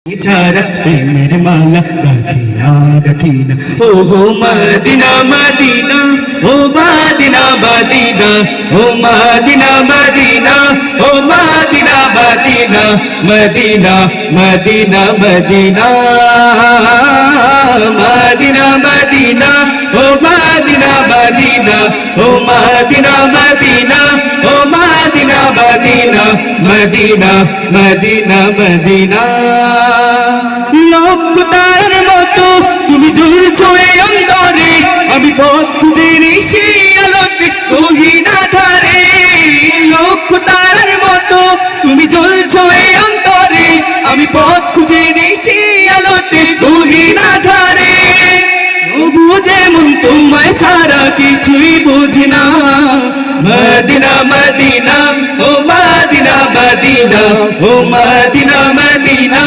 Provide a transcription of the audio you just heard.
ছাড়া প্রেমের মালা গাথিনা গাথিনা ও গো মদিনা মদিনা ও মদিনা মদিনা ও মদিনা মদিনা ও Medina Medina Medina Medina Medina Medina Medina ও মদিনা মদিনা ও মদিনা মদিনা ও Medina Medina Medina Medina Medina লক্ষ তারার মতো তুমি জ্বলছো এই অন্তরে আমি পথ খুঁজে নিশি আলোতে গহীন আধারে লক্ষ তারার মতো তুমি জ্বলছো এই অন্তরে আমি পথ খুঁজে নিশি আলোতে গহীন আধারে তবুও যেমন তোমায় ছাড়া কিছুই বুঝি না মদিনা মদিনা ও মদিনা মদিনা ও মদিনা মদিনা